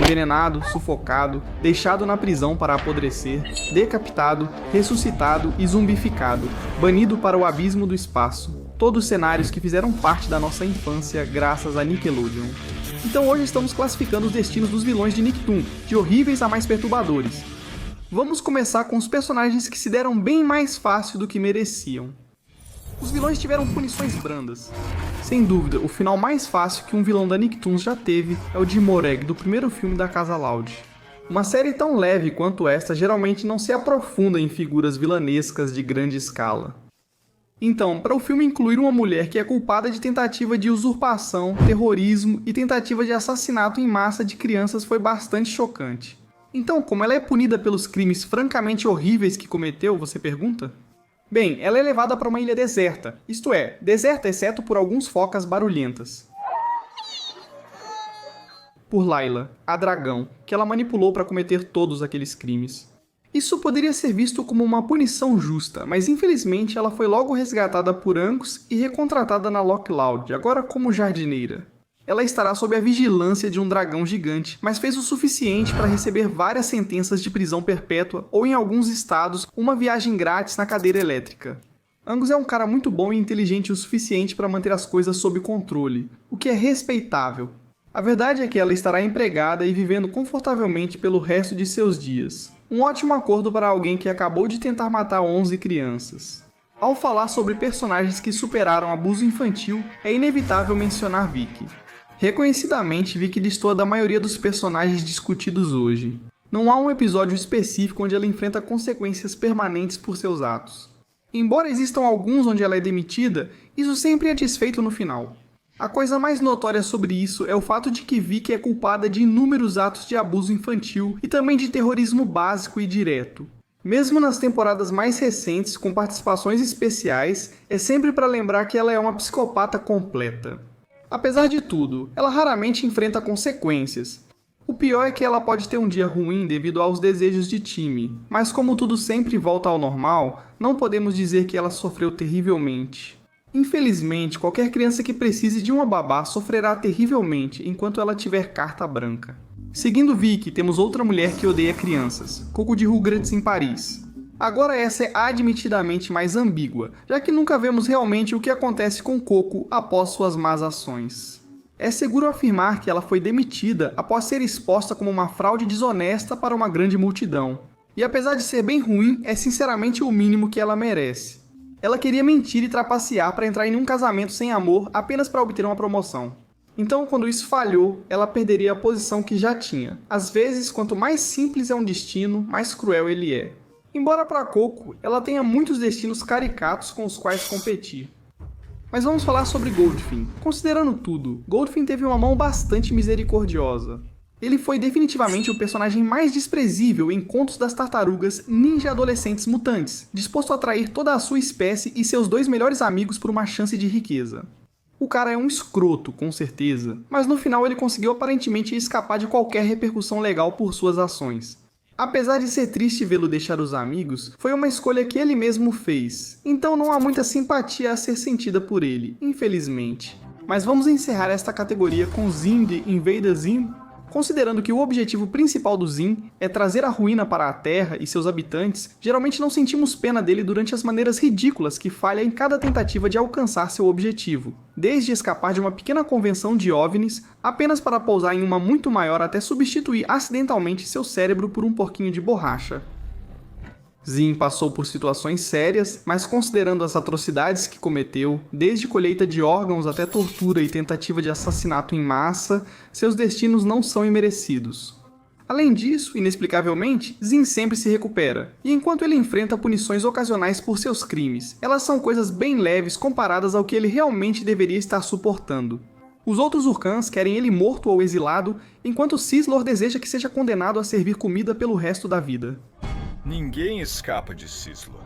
envenenado, sufocado, deixado na prisão para apodrecer, decapitado, ressuscitado e zumbificado, banido para o abismo do espaço. Todos cenários que fizeram parte da nossa infância graças a Nickelodeon. Então hoje estamos classificando os destinos dos vilões de Nicktoon, de horríveis a mais perturbadores. Vamos começar com os personagens que se deram bem mais fácil do que mereciam. Os vilões tiveram punições brandas. Sem dúvida, o final mais fácil que um vilão da Nicktoons já teve é o de Moreg, do primeiro filme da Casa Loud. Uma série tão leve quanto esta geralmente não se aprofunda em figuras vilanescas de grande escala. Então, para o filme incluir uma mulher que é culpada de tentativa de usurpação, terrorismo e tentativa de assassinato em massa de crianças foi bastante chocante. Então, como ela é punida pelos crimes francamente horríveis que cometeu, você pergunta? Bem, ela é levada para uma ilha deserta, isto é, deserta exceto por alguns focas barulhentas. Por Layla, a dragão, que ela manipulou para cometer todos aqueles crimes. Isso poderia ser visto como uma punição justa, mas infelizmente ela foi logo resgatada por Angus e recontratada na Loch Loud, agora como jardineira. Ela estará sob a vigilância de um dragão gigante, mas fez o suficiente para receber várias sentenças de prisão perpétua ou, em alguns estados, uma viagem grátis na cadeira elétrica. Angus é um cara muito bom e inteligente o suficiente para manter as coisas sob controle, o que é respeitável. A verdade é que ela estará empregada e vivendo confortavelmente pelo resto de seus dias. Um ótimo acordo para alguém que acabou de tentar matar 11 crianças. Ao falar sobre personagens que superaram abuso infantil, é inevitável mencionar Vicky. Reconhecidamente, Vicky destoa da maioria dos personagens discutidos hoje. Não há um episódio específico onde ela enfrenta consequências permanentes por seus atos. Embora existam alguns onde ela é demitida, isso sempre é desfeito no final. A coisa mais notória sobre isso é o fato de que Vicky é culpada de inúmeros atos de abuso infantil e também de terrorismo básico e direto. Mesmo nas temporadas mais recentes, com participações especiais, é sempre para lembrar que ela é uma psicopata completa. Apesar de tudo, ela raramente enfrenta consequências. O pior é que ela pode ter um dia ruim devido aos desejos de time, mas como tudo sempre volta ao normal, não podemos dizer que ela sofreu terrivelmente. Infelizmente, qualquer criança que precise de uma babá sofrerá terrivelmente enquanto ela tiver carta branca. Seguindo Vicky, temos outra mulher que odeia crianças, Coco de Rugrats em Paris. Agora essa é admitidamente mais ambígua, já que nunca vemos realmente o que acontece com Coco após suas más ações. É seguro afirmar que ela foi demitida após ser exposta como uma fraude desonesta para uma grande multidão. E apesar de ser bem ruim, é sinceramente o mínimo que ela merece. Ela queria mentir e trapacear para entrar em um casamento sem amor apenas para obter uma promoção. Então, quando isso falhou, ela perderia a posição que já tinha. Às vezes, quanto mais simples é um destino, mais cruel ele é. Embora para Coco, ela tenha muitos destinos caricatos com os quais competir. Mas vamos falar sobre Goldfin. Considerando tudo, Goldfin teve uma mão bastante misericordiosa. Ele foi definitivamente o personagem mais desprezível em Contos das Tartarugas Ninja Adolescentes Mutantes, disposto a trair toda a sua espécie e seus 2 melhores amigos por uma chance de riqueza. O cara é um escroto, com certeza, mas no final ele conseguiu aparentemente escapar de qualquer repercussão legal por suas ações. Apesar de ser triste vê-lo deixar os amigos, foi uma escolha que ele mesmo fez, então não há muita simpatia a ser sentida por ele, infelizmente. Mas vamos encerrar esta categoria com Zim de Invader Zim. Considerando que o objetivo principal do Zim é trazer a ruína para a Terra e seus habitantes, geralmente não sentimos pena dele durante as maneiras ridículas que falha em cada tentativa de alcançar seu objetivo, desde escapar de uma pequena convenção de OVNIs, apenas para pousar em uma muito maior até substituir acidentalmente seu cérebro por um porquinho de borracha. Zim passou por situações sérias, mas considerando as atrocidades que cometeu, desde colheita de órgãos até tortura e tentativa de assassinato em massa, seus destinos não são imerecidos. Além disso, inexplicavelmente, Zim sempre se recupera, e enquanto ele enfrenta punições ocasionais por seus crimes, elas são coisas bem leves comparadas ao que ele realmente deveria estar suportando. Os outros Urkans querem ele morto ou exilado, enquanto Sislor deseja que seja condenado a servir comida pelo resto da vida. Ninguém escapa de Sislor.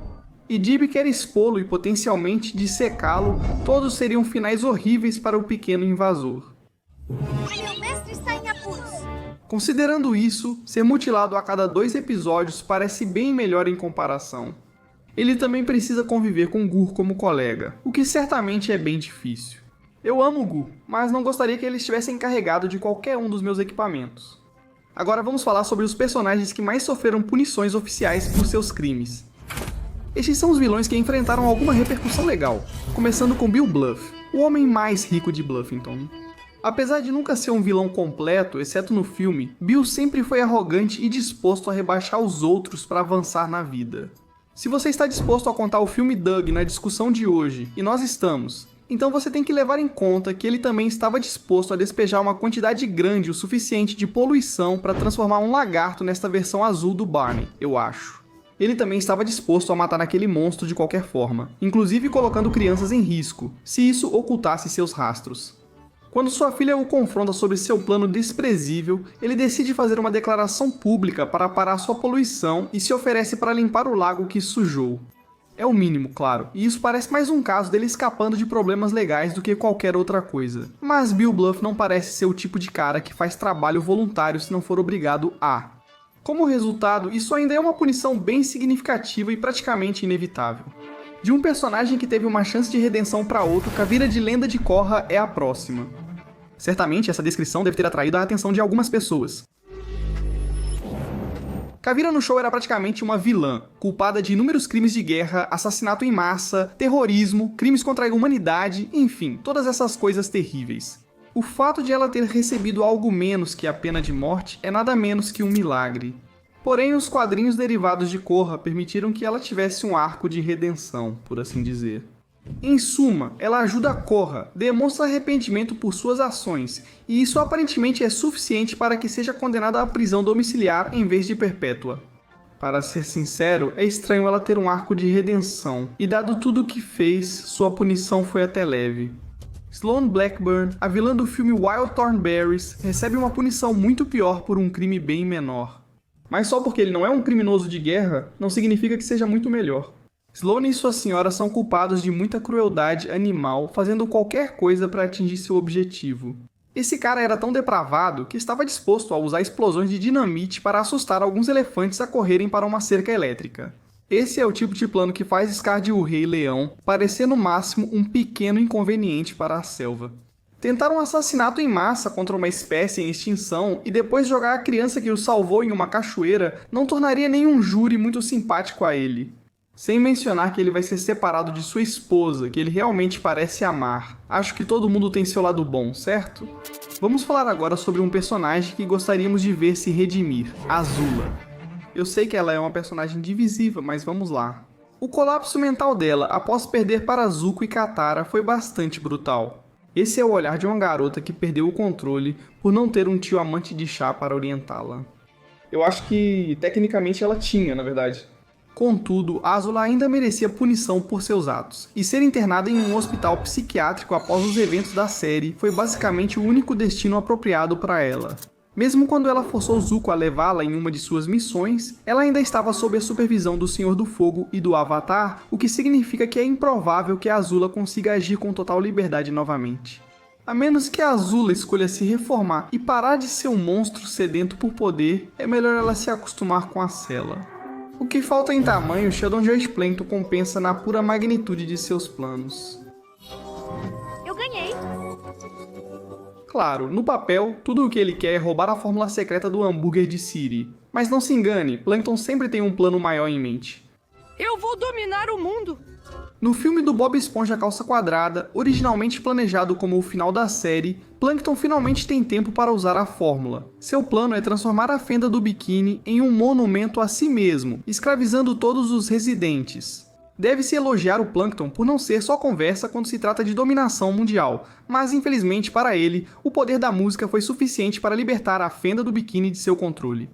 E Dib quer expô-lo e potencialmente dissecá-lo, todos seriam finais horríveis para o pequeno invasor. Meu mestre está em apuros. Considerando isso, ser mutilado a cada 2 episódios parece bem melhor em comparação. Ele também precisa conviver com Gur como colega, o que certamente é bem difícil. Eu amo Gur, mas não gostaria que ele estivesse encarregado de qualquer um dos meus equipamentos. Agora vamos falar sobre os personagens que mais sofreram punições oficiais por seus crimes. Estes são os vilões que enfrentaram alguma repercussão legal, começando com Bill Bluff, o homem mais rico de Bluffington. Apesar de nunca ser um vilão completo, exceto no filme, Bill sempre foi arrogante e disposto a rebaixar os outros para avançar na vida. Se você está disposto a contar o filme Doug na discussão de hoje, e nós estamos, então você tem que levar em conta que ele também estava disposto a despejar uma quantidade grande o suficiente de poluição para transformar um lagarto nesta versão azul do Barney, eu acho. Ele também estava disposto a matar aquele monstro de qualquer forma, inclusive colocando crianças em risco, se isso ocultasse seus rastros. Quando sua filha o confronta sobre seu plano desprezível, ele decide fazer uma declaração pública para parar sua poluição e se oferece para limpar o lago que sujou. É o mínimo, claro, e isso parece mais um caso dele escapando de problemas legais do que qualquer outra coisa. Mas Bill Bluff não parece ser o tipo de cara que faz trabalho voluntário se não for obrigado a. Como resultado, isso ainda é uma punição bem significativa e praticamente inevitável. De um personagem que teve uma chance de redenção para outro, Kavira de Lenda de Korra é a próxima. Certamente essa descrição deve ter atraído a atenção de algumas pessoas. Kavira no show era praticamente uma vilã, culpada de inúmeros crimes de guerra, assassinato em massa, terrorismo, crimes contra a humanidade, enfim, todas essas coisas terríveis. O fato de ela ter recebido algo menos que a pena de morte é nada menos que um milagre. Porém, os quadrinhos derivados de Korra permitiram que ela tivesse um arco de redenção, por assim dizer. Em suma, ela ajuda Korra, demonstra arrependimento por suas ações, e isso aparentemente é suficiente para que seja condenada à prisão domiciliar em vez de perpétua. Para ser sincero, é estranho ela ter um arco de redenção, e dado tudo o que fez, sua punição foi até leve. Sloane Blackburn, a vilã do filme Wild Thornberrys, recebe uma punição muito pior por um crime bem menor. Mas só porque ele não é um criminoso de guerra, não significa que seja muito melhor. Sloane e sua senhora são culpados de muita crueldade animal, fazendo qualquer coisa para atingir seu objetivo. Esse cara era tão depravado que estava disposto a usar explosões de dinamite para assustar alguns elefantes a correrem para uma cerca elétrica. Esse é o tipo de plano que faz Scar o Rei Leão parecer no máximo um pequeno inconveniente para a selva. Tentar um assassinato em massa contra uma espécie em extinção e depois jogar a criança que o salvou em uma cachoeira não tornaria nenhum júri muito simpático a ele. Sem mencionar que ele vai ser separado de sua esposa, que ele realmente parece amar. Acho que todo mundo tem seu lado bom, certo? Vamos falar agora sobre um personagem que gostaríamos de ver se redimir, Azula. Eu sei que ela é uma personagem divisiva, mas vamos lá. O colapso mental dela após perder para Zuko e Katara foi bastante brutal. Esse é o olhar de uma garota que perdeu o controle por não ter um tio amante de chá para orientá-la. Eu acho que, tecnicamente, ela tinha, na verdade. Contudo, Azula ainda merecia punição por seus atos, e ser internada em um hospital psiquiátrico após os eventos da série foi basicamente o único destino apropriado para ela. Mesmo quando ela forçou Zuko a levá-la em uma de suas missões, ela ainda estava sob a supervisão do Senhor do Fogo e do Avatar, o que significa que é improvável que a Azula consiga agir com total liberdade novamente. A menos que a Azula escolha se reformar e parar de ser um monstro sedento por poder, é melhor ela se acostumar com a cela. O que falta em tamanho, Sheldon George Plankton compensa na pura magnitude de seus planos. Eu ganhei. Claro, no papel, tudo o que ele quer é roubar a fórmula secreta do hambúrguer de Siri. Mas não se engane, Plankton sempre tem um plano maior em mente. Eu vou dominar o mundo! No filme do Bob Esponja Calça Quadrada, originalmente planejado como o final da série, Plankton finalmente tem tempo para usar a fórmula. Seu plano é transformar a fenda do biquíni em um monumento a si mesmo, escravizando todos os residentes. Deve-se elogiar o Plankton por não ser só conversa quando se trata de dominação mundial, mas infelizmente para ele, o poder da música foi suficiente para libertar a fenda do biquíni de seu controle.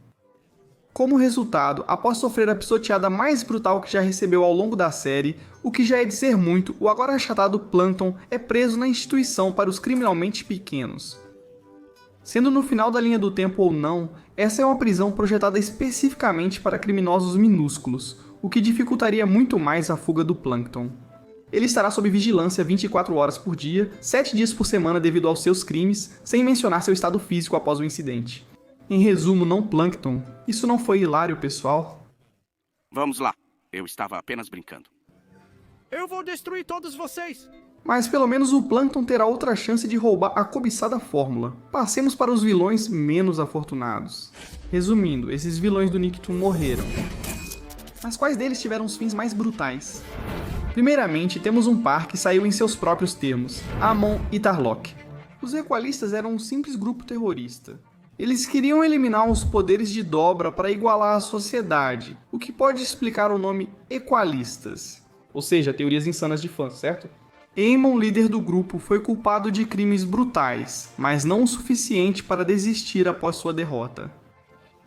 Como resultado, após sofrer a pisoteada mais brutal que já recebeu ao longo da série, o que já é dizer muito, o agora achatado Plankton é preso na instituição para os criminalmente pequenos. Sendo no final da linha do tempo ou não, essa é uma prisão projetada especificamente para criminosos minúsculos, o que dificultaria muito mais a fuga do Plankton. Ele estará sob vigilância 24 horas por dia, 7 dias por semana devido aos seus crimes, sem mencionar seu estado físico após o incidente. Em resumo, não Plankton. Isso não foi hilário, pessoal? Vamos lá. Eu estava apenas brincando. Eu vou destruir todos vocês! Mas pelo menos o Plankton terá outra chance de roubar a cobiçada fórmula. Passemos para os vilões menos afortunados. Resumindo, esses vilões do Nicktoon morreram. Mas quais deles tiveram os fins mais brutais? Primeiramente, temos um par que saiu em seus próprios termos, Amon e Tarlok. Os Equalistas eram um simples grupo terrorista. Eles queriam eliminar os poderes de dobra para igualar a sociedade, o que pode explicar o nome Equalistas. Ou seja, teorias insanas de fãs, certo? Amon, líder do grupo, foi culpado de crimes brutais, mas não o suficiente para desistir após sua derrota.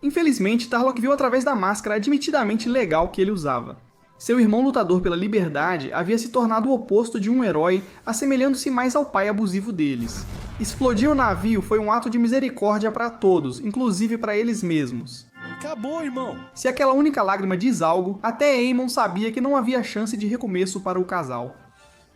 Infelizmente, Tarlok viu através da máscara admitidamente legal que ele usava. Seu irmão lutador pela liberdade havia se tornado o oposto de um herói, assemelhando-se mais ao pai abusivo deles. Explodir o navio foi um ato de misericórdia para todos, inclusive para eles mesmos. Acabou, irmão! Se aquela única lágrima diz algo, até Amon sabia que não havia chance de recomeço para o casal.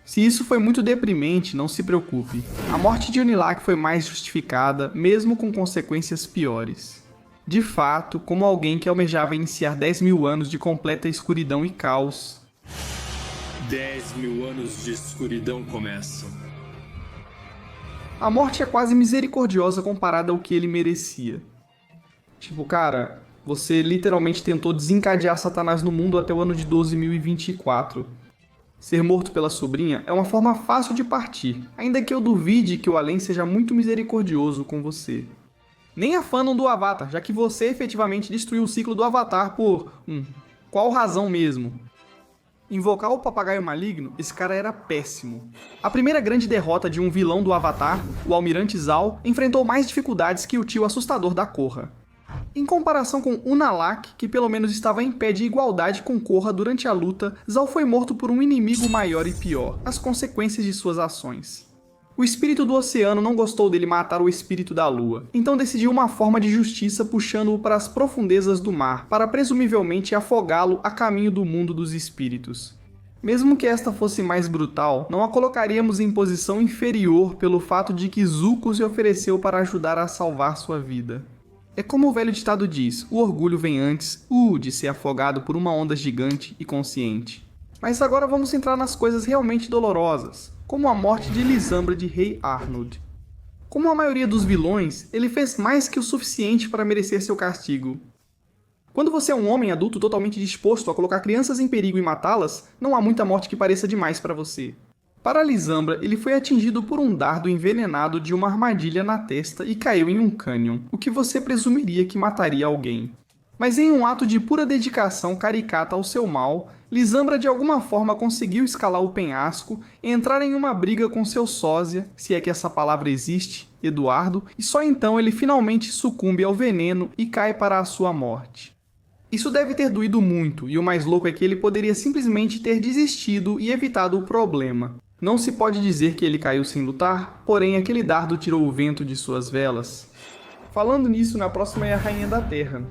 Se isso foi muito deprimente, não se preocupe. A morte de Unilak foi mais justificada, mesmo com consequências piores. De fato, como alguém que almejava iniciar 10.000 anos de completa escuridão e caos. 10.000 anos de escuridão começam. A morte é quase misericordiosa comparada ao que ele merecia. Tipo, cara, você literalmente tentou desencadear Satanás no mundo até o ano de 12.024. Ser morto pela sobrinha é uma forma fácil de partir, ainda que eu duvide que o além seja muito misericordioso com você. Nem afanam do Avatar, já que você efetivamente destruiu o ciclo do Avatar por... qual razão mesmo? Invocar o papagaio maligno, esse cara era péssimo. A primeira grande derrota de um vilão do Avatar, o Almirante Zal, enfrentou mais dificuldades que o tio assustador da Korra. Em comparação com Unalak, que pelo menos estava em pé de igualdade com Korra durante a luta, Zal foi morto por um inimigo maior e pior, as consequências de suas ações. O espírito do oceano não gostou dele matar o espírito da lua, então decidiu uma forma de justiça puxando-o para as profundezas do mar, para presumivelmente afogá-lo a caminho do mundo dos espíritos. Mesmo que esta fosse mais brutal, não a colocaríamos em posição inferior pelo fato de que Zuko se ofereceu para ajudar a salvar sua vida. É como o velho ditado diz, o orgulho vem antes, de ser afogado por uma onda gigante e consciente. Mas agora vamos entrar nas coisas realmente dolorosas, como a morte de Lisambra de Rei Arnold. Como a maioria dos vilões, ele fez mais que o suficiente para merecer seu castigo. Quando você é um homem adulto totalmente disposto a colocar crianças em perigo e matá-las, não há muita morte que pareça demais para você. Para Lisambra, ele foi atingido por um dardo envenenado de uma armadilha na testa e caiu em um cânion, o que você presumiria que mataria alguém. Mas em um ato de pura dedicação caricata ao seu mal, Lisambra de alguma forma conseguiu escalar o penhasco, entrar em uma briga com seu sósia, se é que essa palavra existe, Eduardo, e só então ele finalmente sucumbe ao veneno e cai para a sua morte. Isso deve ter doído muito, e o mais louco é que ele poderia simplesmente ter desistido e evitado o problema. Não se pode dizer que ele caiu sem lutar, porém aquele dardo tirou o vento de suas velas. Falando nisso, na próxima é a Rainha da Terra.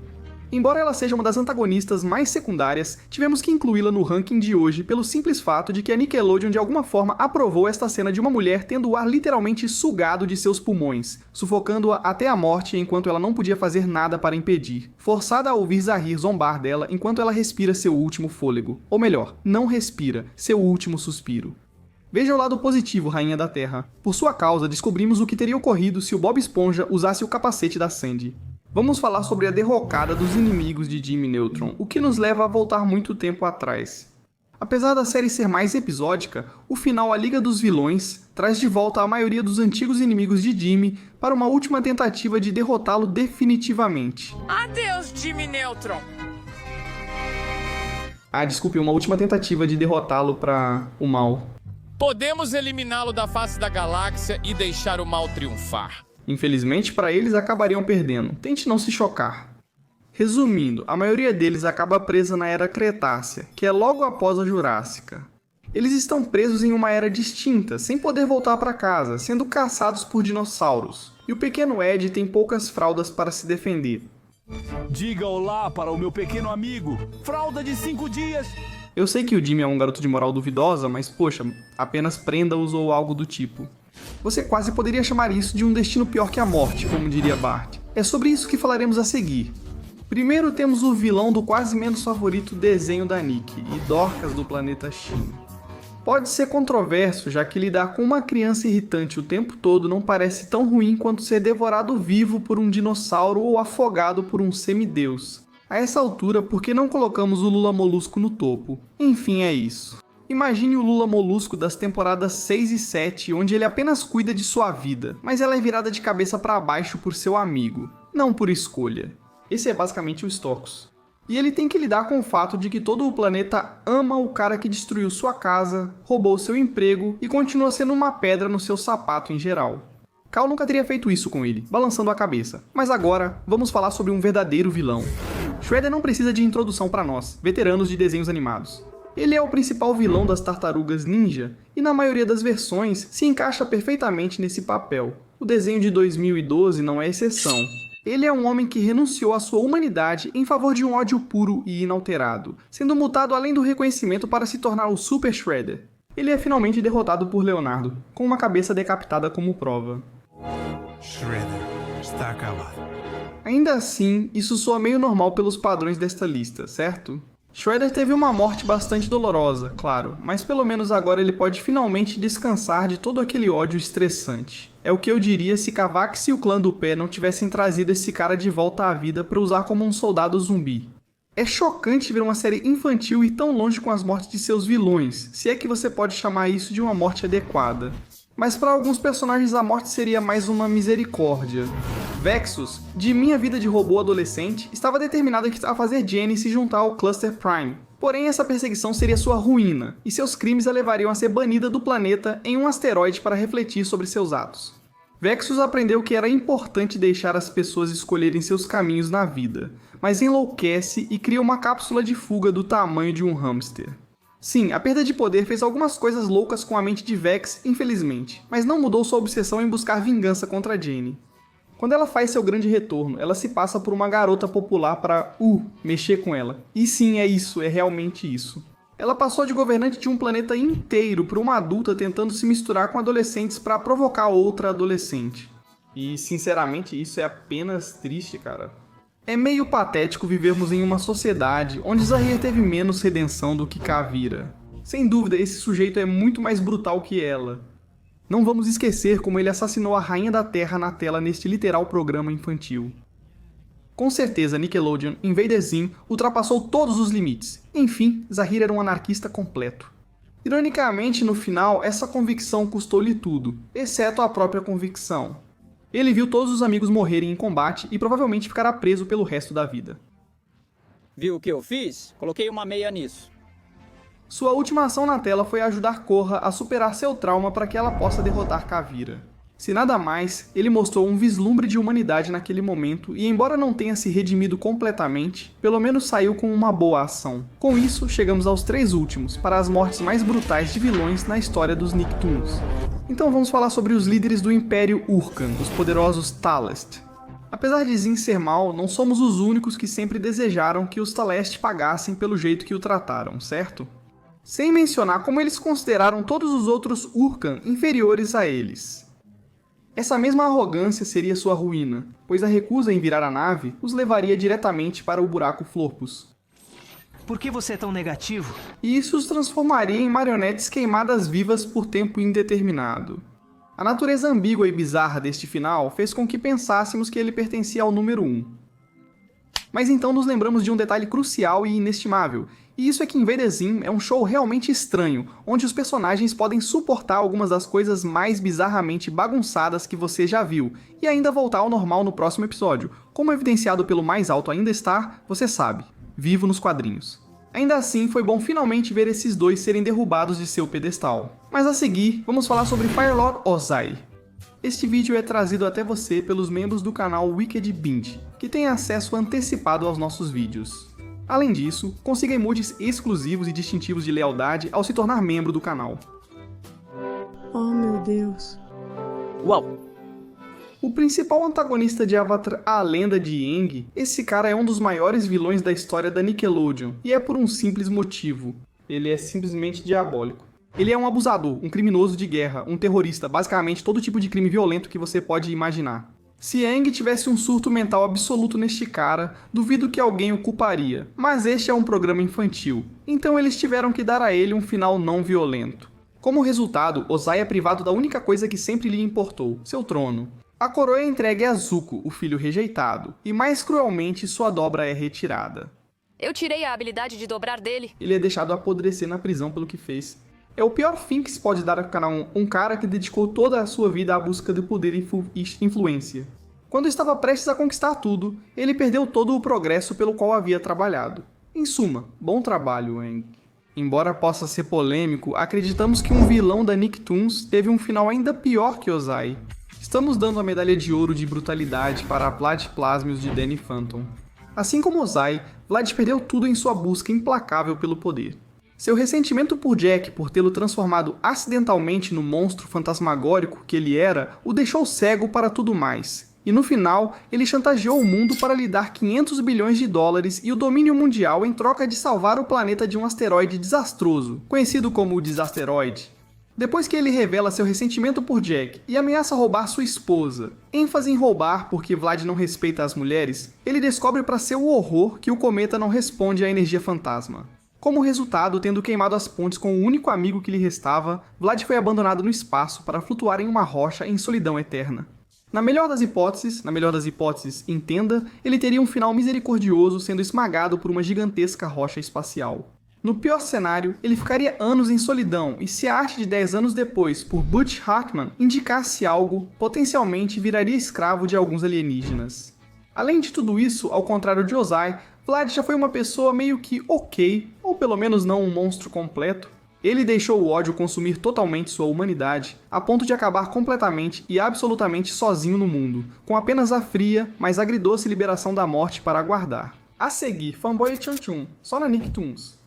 Embora ela seja uma das antagonistas mais secundárias, tivemos que incluí-la no ranking de hoje pelo simples fato de que a Nickelodeon de alguma forma aprovou esta cena de uma mulher tendo o ar literalmente sugado de seus pulmões, sufocando-a até a morte enquanto ela não podia fazer nada para impedir, forçada a ouvir Zahir zombar dela enquanto ela respira seu último fôlego, ou melhor, não respira, seu último suspiro. Veja o lado positivo, Rainha da Terra. Por sua causa, descobrimos o que teria ocorrido se o Bob Esponja usasse o capacete da Sandy. Vamos falar sobre a derrocada dos inimigos de Jimmy Neutron, o que nos leva a voltar muito tempo atrás. Apesar da série ser mais episódica, o final A Liga dos Vilões traz de volta a maioria dos antigos inimigos de Jimmy para uma última tentativa de derrotá-lo definitivamente. Adeus, Jimmy Neutron! Desculpe, uma última tentativa de derrotá-lo para o mal. Podemos eliminá-lo da face da galáxia e deixar o mal triunfar. Infelizmente, para eles acabariam perdendo. Tente não se chocar. Resumindo, a maioria deles acaba presa na Era Cretácea, que é logo após a Jurássica. Eles estão presos em uma era distinta, sem poder voltar para casa, sendo caçados por dinossauros. E o pequeno Ed tem poucas fraldas para se defender. Diga olá para o meu pequeno amigo. Fralda de 5 dias. Eu sei que o Jimmy é um garoto de moral duvidosa, mas poxa, apenas prenda-os ou algo do tipo. Você quase poderia chamar isso de um destino pior que a morte, como diria Bart. É sobre isso que falaremos a seguir. Primeiro temos o vilão do quase menos favorito desenho da Nick, e Dorcas do planeta Shin. Pode ser controverso, já que lidar com uma criança irritante o tempo todo não parece tão ruim quanto ser devorado vivo por um dinossauro ou afogado por um semideus. A essa altura, por que não colocamos o Lula Molusco no topo? Enfim, é isso. Imagine o Lula Molusco das temporadas 6 e 7, onde ele apenas cuida de sua vida, mas ela é virada de cabeça para baixo por seu amigo, não por escolha. Esse é basicamente o Storks. E ele tem que lidar com o fato de que todo o planeta ama o cara que destruiu sua casa, roubou seu emprego e continua sendo uma pedra no seu sapato em geral. Cal nunca teria feito isso com ele, balançando a cabeça. Mas agora, vamos falar sobre um verdadeiro vilão. Shredder não precisa de introdução para nós, veteranos de desenhos animados. Ele é o principal vilão das Tartarugas Ninja, e na maioria das versões se encaixa perfeitamente nesse papel. O desenho de 2012 não é exceção. Ele é um homem que renunciou à sua humanidade em favor de um ódio puro e inalterado, sendo mutado além do reconhecimento para se tornar o Super Shredder. Ele é finalmente derrotado por Leonardo, com uma cabeça decapitada como prova. Shredder está acabado. Ainda assim, isso soa meio normal pelos padrões desta lista, certo? Shredder teve uma morte bastante dolorosa, claro, mas pelo menos agora ele pode finalmente descansar de todo aquele ódio estressante. É o que eu diria se Cavax e o clã do pé não tivessem trazido esse cara de volta à vida para usar como um soldado zumbi. É chocante ver uma série infantil ir tão longe com as mortes de seus vilões, se é que você pode chamar isso de uma morte adequada. Mas para alguns personagens a morte seria mais uma misericórdia. Vexus, de Minha Vida de Robô Adolescente, estava determinado a fazer Jenny se juntar ao Cluster Prime. Porém, essa perseguição seria sua ruína, e seus crimes a levariam a ser banida do planeta em um asteroide para refletir sobre seus atos. Vexus aprendeu que era importante deixar as pessoas escolherem seus caminhos na vida, mas enlouquece e cria uma cápsula de fuga do tamanho de um hamster. Sim, a perda de poder fez algumas coisas loucas com a mente de Vex, infelizmente, mas não mudou sua obsessão em buscar vingança contra Jenny. Quando ela faz seu grande retorno, ela se passa por uma garota popular para, mexer com ela. E sim, é isso, é realmente isso. Ela passou de governante de um planeta inteiro para uma adulta tentando se misturar com adolescentes para provocar outra adolescente. E, sinceramente, isso é apenas triste, cara. É meio patético vivermos em uma sociedade onde Zahir teve menos redenção do que Kavira. Sem dúvida, esse sujeito é muito mais brutal que ela. Não vamos esquecer como ele assassinou a Rainha da Terra na tela neste literal programa infantil. Com certeza, Nickelodeon, Invader Zim, ultrapassou todos os limites. Enfim, Zahir era um anarquista completo. Ironicamente, no final, essa convicção custou-lhe tudo, exceto a própria convicção. Ele viu todos os amigos morrerem em combate e provavelmente ficará preso pelo resto da vida. Viu o que eu fiz? Coloquei uma meia nisso. Sua última ação na tela foi ajudar Korra a superar seu trauma para que ela possa derrotar Kavira. Se nada mais, ele mostrou um vislumbre de humanidade naquele momento e, embora não tenha se redimido completamente, pelo menos saiu com uma boa ação. Com isso, chegamos aos 3 últimos, para as mortes mais brutais de vilões na história dos Nicktoons. Então vamos falar sobre os líderes do Império Urkan, os poderosos Talest. Apesar de Zim ser mal, não somos os únicos que sempre desejaram que os Talest pagassem pelo jeito que o trataram, certo? Sem mencionar como eles consideraram todos os outros Urkan inferiores a eles. Essa mesma arrogância seria sua ruína, pois a recusa em virar a nave os levaria diretamente para o buraco Florpus. Por que você é tão negativo? E isso os transformaria em marionetes queimadas vivas por tempo indeterminado. A natureza ambígua e bizarra deste final fez com que pensássemos que ele pertencia ao número 1. Mas então nos lembramos de um detalhe crucial e inestimável, e isso é que Invader Zim é um show realmente estranho, onde os personagens podem suportar algumas das coisas mais bizarramente bagunçadas que você já viu, e ainda voltar ao normal no próximo episódio, como evidenciado pelo mais alto ainda estar, você sabe, vivo nos quadrinhos. Ainda assim, foi bom finalmente ver esses dois serem derrubados de seu pedestal. Mas a seguir, vamos falar sobre Firelord Ozai. Este vídeo é trazido até você pelos membros do canal Wicked Binge, que tem acesso antecipado aos nossos vídeos. Além disso, consiga emotes exclusivos e distintivos de lealdade ao se tornar membro do canal. Oh meu Deus. Uau! O principal antagonista de Avatar, A Lenda de Aang, esse cara é um dos maiores vilões da história da Nickelodeon, e é por um simples motivo. Ele é simplesmente diabólico. Ele é um abusador, um criminoso de guerra, um terrorista, basicamente todo tipo de crime violento que você pode imaginar. Se Aang tivesse um surto mental absoluto neste cara, duvido que alguém o culparia, mas este é um programa infantil, então eles tiveram que dar a ele um final não violento. Como resultado, Ozai é privado da única coisa que sempre lhe importou, seu trono. A coroa é entregue a Zuko, o filho rejeitado, e mais cruelmente sua dobra é retirada. Eu tirei a habilidade de dobrar dele. Ele é deixado apodrecer na prisão pelo que fez. É o pior fim que se pode dar a um cara que dedicou toda a sua vida à busca de poder e influência. Quando estava prestes a conquistar tudo, ele perdeu todo o progresso pelo qual havia trabalhado. Em suma, bom trabalho, Aang. Embora possa ser polêmico, acreditamos que um vilão da Nicktoons teve um final ainda pior que Ozai. Estamos dando a medalha de ouro de brutalidade para a Vlad Plasmius de Danny Phantom. Assim como Ozai, Vlad perdeu tudo em sua busca implacável pelo poder. Seu ressentimento por Jack por tê-lo transformado acidentalmente no monstro fantasmagórico que ele era o deixou cego para tudo mais. E no final, ele chantageou o mundo para lhe dar 500 bilhões de dólares e o domínio mundial em troca de salvar o planeta de um asteroide desastroso, conhecido como o Desasteroide. Depois que ele revela seu ressentimento por Jack e ameaça roubar sua esposa, ênfase em roubar porque Vlad não respeita as mulheres, ele descobre para seu horror que o cometa não responde à energia fantasma. Como resultado, tendo queimado as pontes com o único amigo que lhe restava, Vlad foi abandonado no espaço para flutuar em uma rocha em solidão eterna. Na melhor das hipóteses, entenda, ele teria um final misericordioso sendo esmagado por uma gigantesca rocha espacial. No pior cenário, ele ficaria anos em solidão e se a arte de 10 anos depois, por Butch Hartman, indicasse algo, potencialmente viraria escravo de alguns alienígenas. Além de tudo isso, ao contrário de Ozai, Vlad já foi uma pessoa meio que ok, ou pelo menos não um monstro completo. Ele deixou o ódio consumir totalmente sua humanidade, a ponto de acabar completamente e absolutamente sozinho no mundo, com apenas a fria, mas agridoce liberação da morte para aguardar. A seguir, Fanboy Chun Chun, só na Nicktoons.